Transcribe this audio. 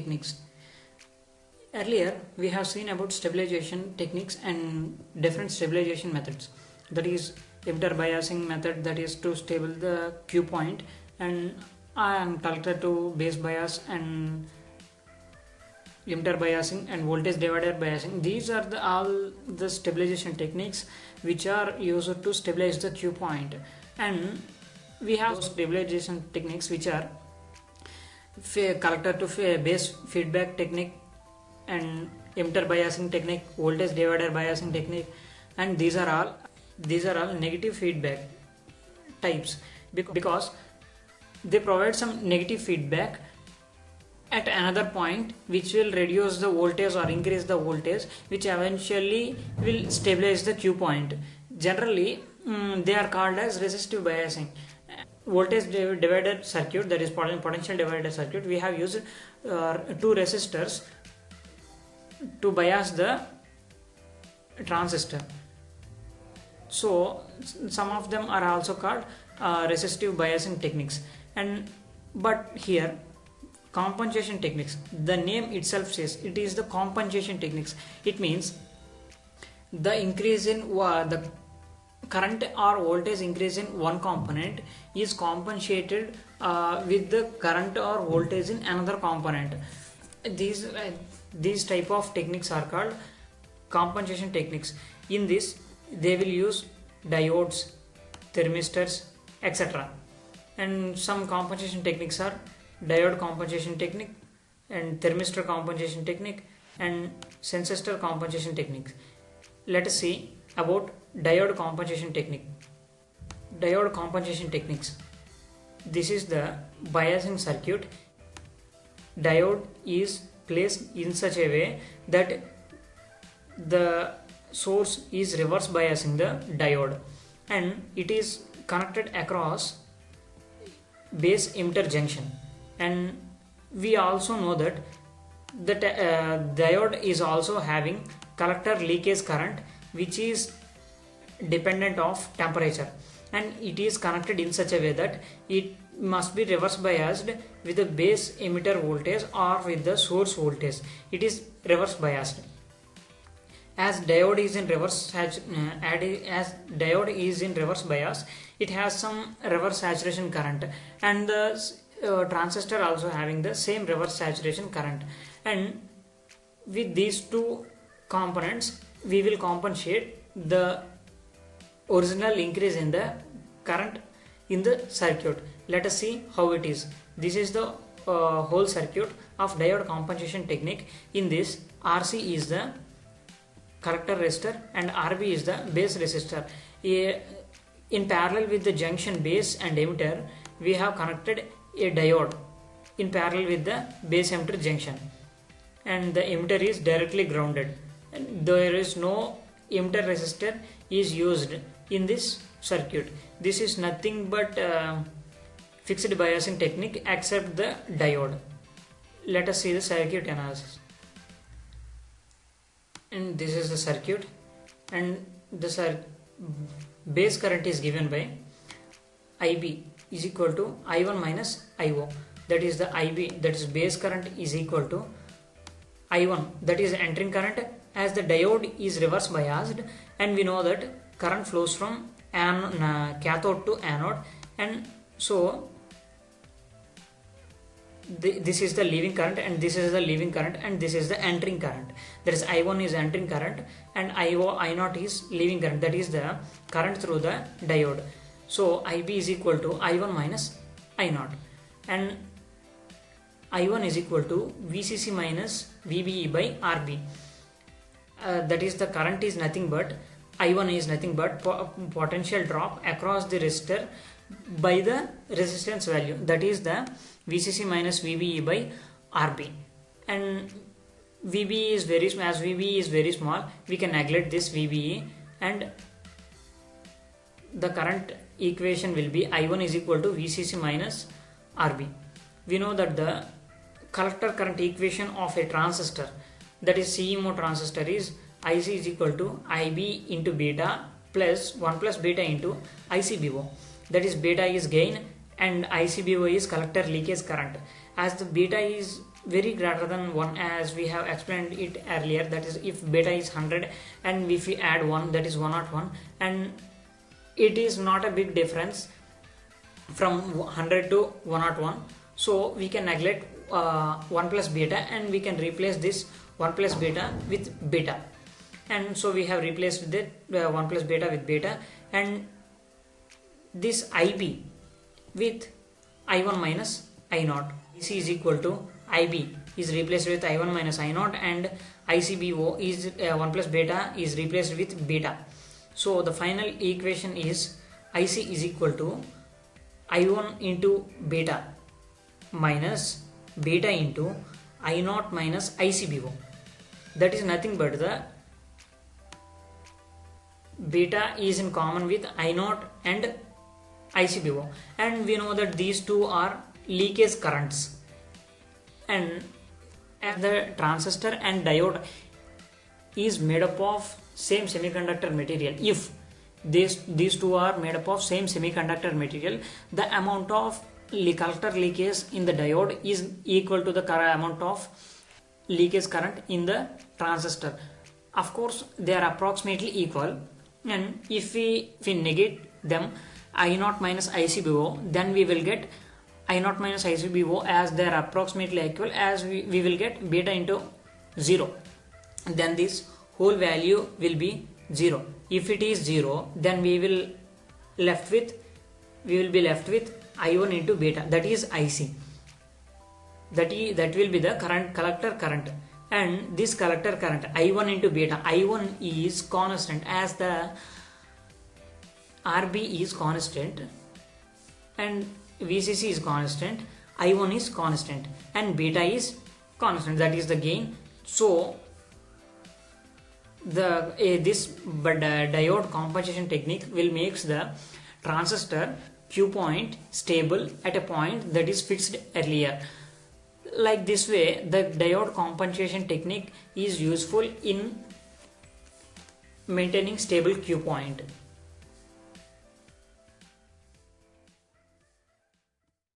techniques. Earlier we have seen about stabilization techniques and different stabilization methods. That is emitter biasing method, that is to stable the Q point, and collector to base bias, and emitter biasing and voltage divider biasing. These are all the stabilization techniques which are used to stabilize the Q point. And we have stabilization techniques which are collector to base feedback technique, and emitter biasing technique, voltage divider biasing technique, and these are all negative feedback types, because they provide some negative feedback at another point which will reduce the voltage or increase the voltage, which eventually will stabilize the Q point. Generally they are called as resistive biasing. Voltage divider circuit, that is potential divider circuit, we have used two resistors to bias the transistor. So some of them are also called resistive biasing techniques. But here compensation techniques, the name itself says it is the compensation techniques. It means the increase in the current or voltage increase in one component is compensated with the current or voltage in another component. These type of techniques are called compensation techniques. In this they will use diodes, thermistors, etc. And some compensation techniques are diode compensation technique, and thermistor compensation technique, and transistor compensation techniques. Let us see about diode compensation technique. Diode compensation techniques. This is the biasing circuit. Diode is placed in such a way that the source is reverse biasing the diode, and it is connected across base emitter junction. And we also know that the diode is also having collector leakage current, which is dependent of temperature, and it is connected in such a way that it must be reverse biased with the base emitter voltage or with the source voltage. It is reverse biased. As diode is in reverse bias, it has some reverse saturation current, and the transistor also having the same reverse saturation current. And with these two components we will compensate the original increase in the current in the circuit. Let us see how it is. This is the whole circuit of diode compensation technique. In this, RC is the collector resistor and RB is the base resistor. In parallel with the junction base and emitter, we have connected a diode in parallel with the base emitter junction, and the emitter is directly grounded, and there is no emitter resistor is used in this circuit. This is nothing but fixed biasing technique except the diode. Let us see the circuit analysis. And this is the circuit, and the base current is given by IB is equal to I1 minus IO. That is the IB, that is base current, is equal to I1, that is entering current. As the diode is reverse biased, and we know that current flows from cathode to anode, and so this is the leaving current, and this is the leaving current, and this is the entering current. That is I1 is entering current, and I0 is leaving current, that is the current through the diode. So IB is equal to I1 minus I0, and I1 is equal to VCC minus VBE by RB. That is the current is nothing but I1 is nothing but potential drop across the resistor by the resistance value, that is the VCC minus VBE by RB. And VBE is very small. As VBE is very small, we can neglect this VBE, and the current equation will be I1 is equal to VCC minus RB. We know that the collector current equation of a transistor, that is CMO transistor, is IC is equal to IB into beta plus 1 plus beta into ICBO. That is beta is gain and ICBO is collector leakage current. As the beta is very greater than 1, as we have explained it earlier. That is, if beta is 100 and if we add 1, that is 101, and it is not a big difference from 100 to 101. So we can neglect 1 plus beta, and we can replace this 1 plus beta with beta. And so we have replaced the 1 plus beta with beta, and this IB with I1 minus I0. IC is equal to IB is replaced with I1 minus I0, and ICBO is 1 plus beta is replaced with beta. So the final equation is IC is equal to I1 into beta minus beta into I0 minus ICBO. That is nothing but the beta is in common with I0 and ICBO, and we know that these two are leakage currents, and as the transistor and diode is made up of same semiconductor material, if these two are made up of same semiconductor material, the amount of collector leakage in the diode is equal to the amount of leakage current in the transistor. Of course, they are approximately equal, and if we negate them, I0 minus ICBO, then we will get I0 minus ICBO as they are approximately equal, as we will get beta into 0. Then this whole value will be 0. If it is 0, then we will be left with I1 into beta, that is IC. That will be the current, collector current, and this collector current I1 into beta. I1 is constant, as the RB is constant and VCC is constant, I1 is constant and beta is constant, that is the gain. So this diode compensation technique will makes the transistor Q point stable at a point that is fixed earlier. Like this way, the diode compensation technique is useful in maintaining stable Q point.